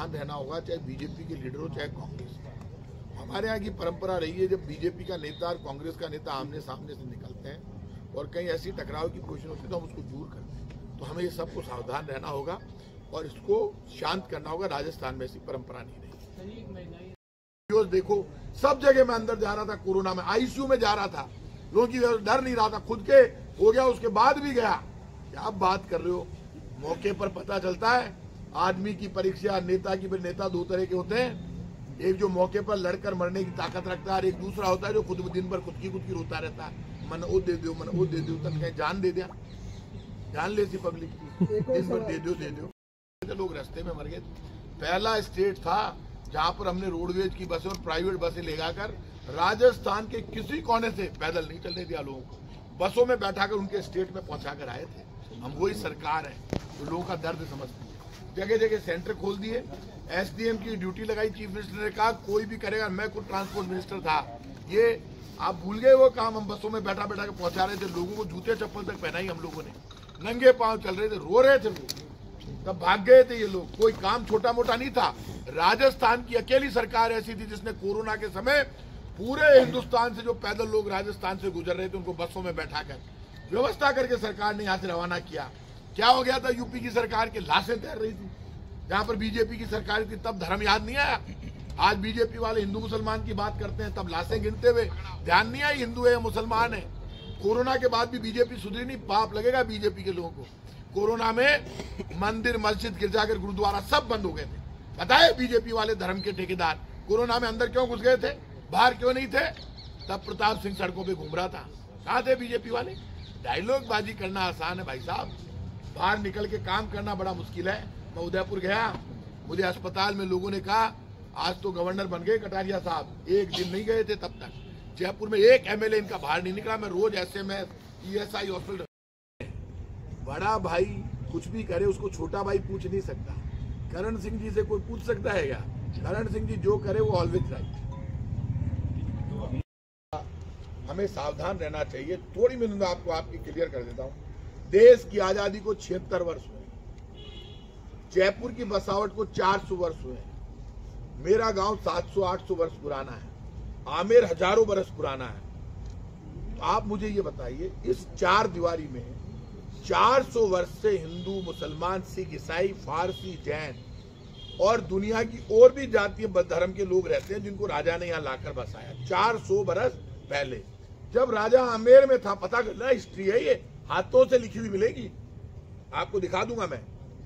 सावधान रहना होगा, चाहे बीजेपी के लीडर हो चाहे कांग्रेस। हमारे यहाँ की परंपरा रही है, जब बीजेपी का नेता और कांग्रेस का नेता आमने सामने से निकलते हैं और कहीं ऐसी टकराव की पोजीशन होती है तो हम उसको दूर करते हैं। तो हमें ये सबको सावधान रहना होगा और इसको शांत करना होगा। राजस्थान में ऐसी परंपरा नहीं रही। देखो सब जगह मैं अंदर जा रहा था, कोरोना में आईसीयू में जा रहा था, लोगों की डर नहीं रहा था, खुद के हो गया उसके बाद भी गया। क्या आप बात कर रहे हो? मौके पर पता चलता है आदमी की परीक्षा। नेता की नेता दो तरह के होते हैं, एक जो मौके पर लड़कर मरने की ताकत रखता है और एक दूसरा होता है जो खुद दिन भर खुद की रोता रहता है, मन वो दे दो मन वो दे दो, तक कहीं जान दे दिया, जान ले सी पब्लिक की, दिन भर दे दो। लोग रास्ते में मर गए। पहला स्टेट था जहां पर हमने रोडवेज की बसें और प्राइवेट बसें लेकर राजस्थान के किसी कोने से पैदल नहीं चलने दिया, लोगों को बसों में बैठाकर उनके स्टेट में पहुंचाकर आए थे। हम वही सरकार है जो लोगों का दर्द समझती है। जगह जगह सेंटर खोल दिए, एसडीएम की ड्यूटी लगाई, चीफ मिनिस्टर ने कहा कोई भी करेगा। मैं खुद ट्रांसपोर्ट मिनिस्टर था, ये आप भूल गए वो काम। हम बसों में बैठा बैठा के पहुंचा रहे थे, लोगों को जूते चप्पल तक पहनाई हम लोगों ने, नंगे पांव चल रहे थे, रो रहे थे लोग, तब भाग गए थे ये लोग। कोई काम छोटा मोटा नहीं था। राजस्थान की अकेली सरकार ऐसी थी जिसने कोरोना के समय पूरे हिंदुस्तान से जो पैदल लोग राजस्थान से गुजर रहे थे उनको बसों में बैठाकर व्यवस्था करके सरकार ने यहाँ से रवाना किया। क्या हो गया था? यूपी की सरकार की लाशें तैर रही थी। जहां पर बीजेपी की सरकार थी तब धर्म याद नहीं आया। आज बीजेपी वाले हिंदू मुसलमान की बात करते हैं, तब लाशें गिनते हुए ध्यान नहीं आई हिंदू है या मुसलमान है। कोरोना के बाद भी बीजेपी सुधरी नहीं, पाप लगेगा बीजेपी के लोगों को। कोरोना में मंदिर मस्जिद गिरजाघर गुरुद्वारा सब बंद हो गए थे। बताए बीजेपी वाले धर्म के ठेकेदार कोरोना में अंदर क्यों घुस गए थे, बाहर क्यों नहीं थे? तब प्रताप सिंह सड़कों पे घूम रहा था। कहाँ थे बीजेपी वाले? डायलॉग बाजी करना आसान है भाई साहब, बाहर निकल के काम करना बड़ा मुश्किल है। मैं उदयपुर गया, मुझे अस्पताल में लोगों ने कहा आज तो गवर्नर बन गए कटारिया साहब, एक दिन नहीं गए थे तब तक। जयपुर में एक एमएलए इनका बाहर नहीं निकला। मैं रोज एसएमएस ईएसआई हॉस्पिटल, बड़ा भाई कुछ भी करे उसको छोटा भाई पूछ नहीं सकता। करण सिंह जी से कोई पूछ सकता है क्या? करण सिंह जी जो करे वो ऑलवेज राइट। हमें सावधान रहना चाहिए। थोड़ी मिनट में आपको आपकी क्लियर कर देता हूं। देश की आजादी को 76 वर्ष हुए, जयपुर की बसावट को 400 वर्ष हुए, मेरा गांव 700-800 वर्ष पुराना है, आमेर हजारों वर्ष पुराना है। तो आप मुझे ये बताइए, इस चार दीवारी में 400 वर्ष से हिंदू मुसलमान सिख ईसाई फारसी जैन और दुनिया की और भी जातीय धर्म के लोग रहते हैं जिनको राजा ने यहाँ लाकर बसाया। 400 वर्ष पहले जब राजा आमेर में था, पता करना हिस्ट्री है, ये हाथों से लिखी हुई मिलेगी, आपको दिखा दूंगा मैं।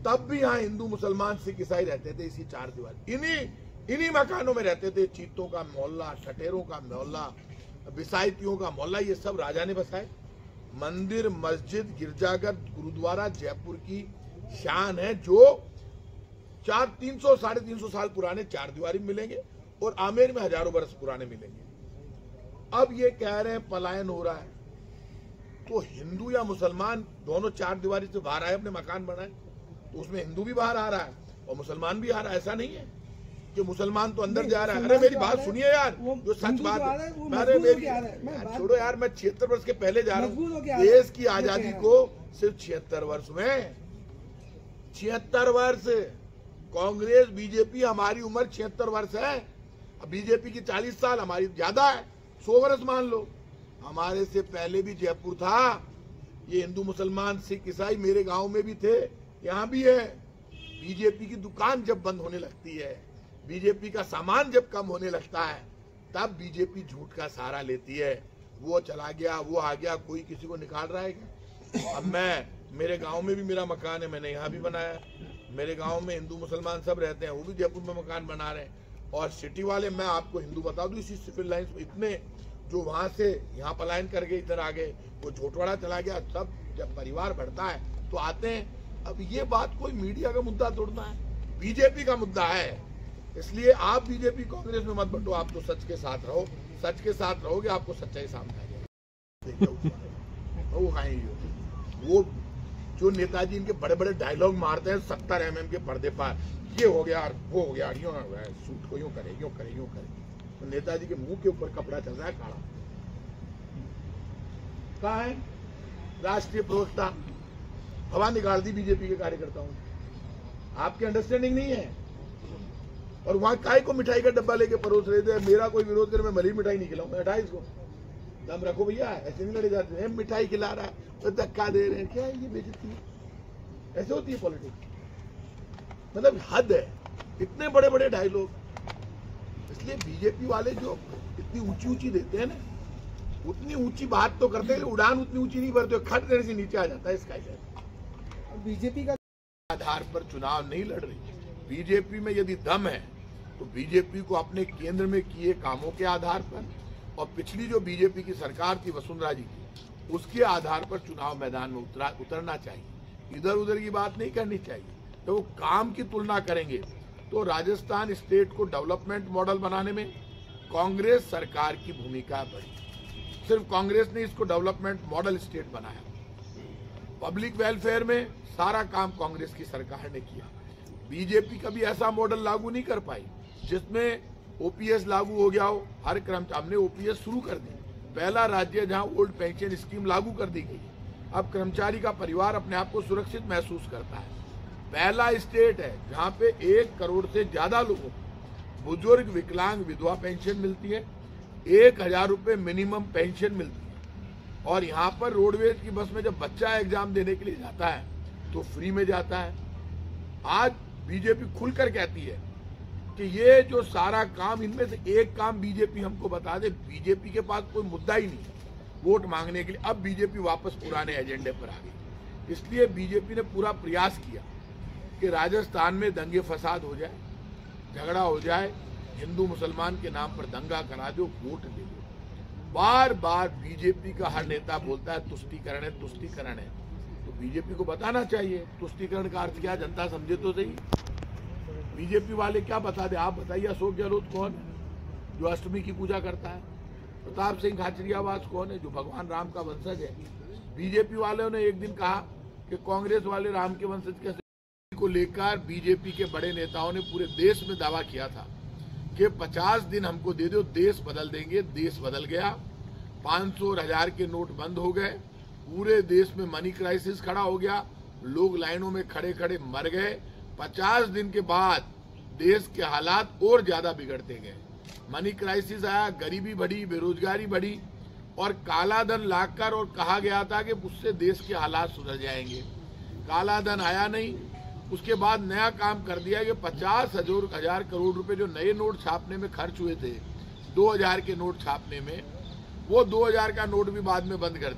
तब भी यहाँ हिंदू मुसलमान सिख ईसाई रहते थे इसी चार दीवार, इन्हीं मकानों में रहते थे। चीतों का मोहल्ला, ठटेरों का मोहल्ला, बिसायतियों का मोहल्ला, ये सब राजा ने बसाए। मंदिर मस्जिद गिरजाघर गुरुद्वारा जयपुर की शान है, जो 300-350 साल पुराने चार दीवारी मिलेंगे और आमेर में हजारों वर्ष पुराने मिलेंगे। अब ये कह रहे हैं पलायन हो रहा है, तो हिंदू या मुसलमान दोनों चार दीवारी से बाहर आए, अपने मकान बनाए, तो उसमें हिंदू भी बाहर आ रहा है और मुसलमान भी आ रहा है। ऐसा नहीं है कि मुसलमान तो अंदर जा रहा है। अरे मेरी बात सुनिए यार, जो सच बात है, अरे मेरी छोड़ो यार, मैं 76 वर्ष के पहले जा रहा हूँ। देश की आजादी को सिर्फ 76 वर्ष में, 76 वर्ष। कांग्रेस बीजेपी हमारी उम्र 76 वर्ष है, बीजेपी की 40 साल, हमारी ज्यादा है, 100 वर्ष मान लो। हमारे से पहले भी जयपुर था। ये हिंदू मुसलमान सिख ईसाई मेरे गांव में भी थे, यहाँ भी है। बीजेपी की दुकान जब बंद होने लगती है, बीजेपी का सामान जब कम होने लगता है, तब बीजेपी झूठ का सहारा लेती है। वो चला गया, वो आ गया, कोई किसी को निकाल रहा है क्या? अब मेरे गांव में भी मेरा मकान है, मैंने यहाँ भी बनाया। मेरे गांव में हिंदू मुसलमान सब रहते हैं, वो भी जयपुर में मकान बना रहे हैं। और सिटी वाले, मैं आपको हिंदू बता दूं, इसी सिविल लाइन्स में इतने जो वहां से यहाँ पलायन करके इधर आ गए, वो झोटवाड़ा चला गया। सब जब परिवार बढ़ता है तो आते हैं। अब ये बात कोई मीडिया का मुद्दा तोड़ना है, बीजेपी का मुद्दा है। इसलिए आप बीजेपी कांग्रेस में मत बंटो, आप तो सच के साथ रहो। सच के साथ रहोगे, आपको सच्चाई सामने आ जाएगी। वो खाएंगे वो जो नेताजी इनके बड़े बड़े डायलॉग मारते हैं 70 mm के पर्दे पर, ये हो गया वो हो गया, यूं सूट को यूं करे यूं करे यूं करे। तो नेताजी के मुंह के ऊपर कपड़ा चल रहा है काला। कहाँ है राष्ट्रीय प्रवक्ता? हवा निकाल दी बीजेपी के कार्यकर्ताओं ने। आपकी अंडरस्टैंडिंग नहीं है। और वहां काय को मिठाई का डब्बा लेके परोस रहे थे। मेरा कोई विरोध करे, मैं भली मिठाई नहीं खिलाऊं, मैं हटा इसको, दम रखो भैया, ऐसे नहीं लड़े जाते हैं। मिठाई खिला रहा है तो धक्का दे रहे हैं, क्या है ये बेइज्जती है? ऐसे होती है पॉलिटिक्स, मतलब हद है, इतने बड़े बड़े डायलॉग। इसलिए बीजेपी वाले जो इतनी ऊंची ऊंची देते हैं ना, उतनी ऊंची बात तो करते हैं, उड़ान उतनी ऊंची नहीं भरते, खट देने से नीचे आ जाता है इसका। बीजेपी का आधार पर चुनाव नहीं लड़ रही। बीजेपी में यदि दम है तो बीजेपी को अपने केंद्र में किए कामों के आधार पर और पिछली जो बीजेपी की सरकार थी वसुंधरा जी की, उसके आधार पर चुनाव मैदान में उतरना चाहिए। इधर उधर की बात नहीं करनी चाहिए। तो वो काम की तुलना करेंगे तो राजस्थान स्टेट को डेवलपमेंट मॉडल बनाने में कांग्रेस सरकार की भूमिका बड़ी। सिर्फ कांग्रेस ने इसको डेवलपमेंट मॉडल स्टेट बनाया। पब्लिक वेलफेयर में सारा काम कांग्रेस की सरकार ने किया। बीजेपी कभी ऐसा मॉडल लागू नहीं कर पाई जिसमें ओपीएस लागू हो गया हो। हर कर्मचारी, हमने ओपीएस शुरू कर दी, पहला राज्य जहां ओल्ड पेंशन स्कीम लागू कर दी गई। अब कर्मचारी का परिवार अपने आप को सुरक्षित महसूस करता है। पहला स्टेट है जहां पे 1 करोड़ से ज्यादा लोगों को बुजुर्ग, विकलांग, विधवा पेंशन मिलती है, 1000 रुपए मिनिमम पेंशन मिलती है। और यहाँ पर रोडवेज की बस में जब बच्चा एग्जाम देने के लिए जाता है तो फ्री में जाता है। आज बीजेपी खुलकर कहती है कि ये जो सारा काम, इनमें से एक काम बीजेपी हमको बता दे। बीजेपी के पास कोई मुद्दा ही नहीं वोट मांगने के लिए। अब बीजेपी वापस पुराने एजेंडे पर आ गई। इसलिए बीजेपी ने पूरा प्रयास किया कि राजस्थान में दंगे फसाद हो जाए, झगड़ा हो जाए, हिंदू मुसलमान के नाम पर दंगा करा दो, वोट दे दो। बार बार बीजेपी का हर नेता बोलता है तुष्टीकरण है, तुष्टीकरण है। तो बीजेपी को बताना चाहिए तुष्टीकरण का अर्थ क्या, जनता समझे तो सही। बीजेपी वाले क्या बता दे, आप बताइए। अशोक गहलोत कौन है जो अष्टमी की पूजा करता है? प्रताप सिंह खाचरियावास कौन है जो भगवान राम का वंशज है? बीजेपी वालों ने एक दिन कहा कि कांग्रेस वाले राम के वंशज कैसे को लेकर बीजेपी के बड़े नेताओं ने पूरे देश में दावा किया था कि 50 दिन हमको दे दो, देश बदल देंगे। देश बदल गया। 500 और 1000 के नोट बंद हो गए। पूरे देश में मनी क्राइसिस खड़ा हो गया। लोग लाइनों में खड़े खड़े मर गए। 50 दिन के बाद देश के हालात और ज्यादा बिगड़ते गए। मनी क्राइसिस आया, गरीबी बढ़ी, बेरोजगारी बढ़ी और काला धन लाकर और कहा गया था कि उससे देश के हालात सुधर जाएंगे। काला धन आया नहीं। उसके बाद नया काम कर दिया कि 50,000 करोड़ रुपए जो नए नोट छापने में खर्च हुए थे 2000 के नोट छापने में, वो 2000 का नोट भी बाद में बंद कर दिया।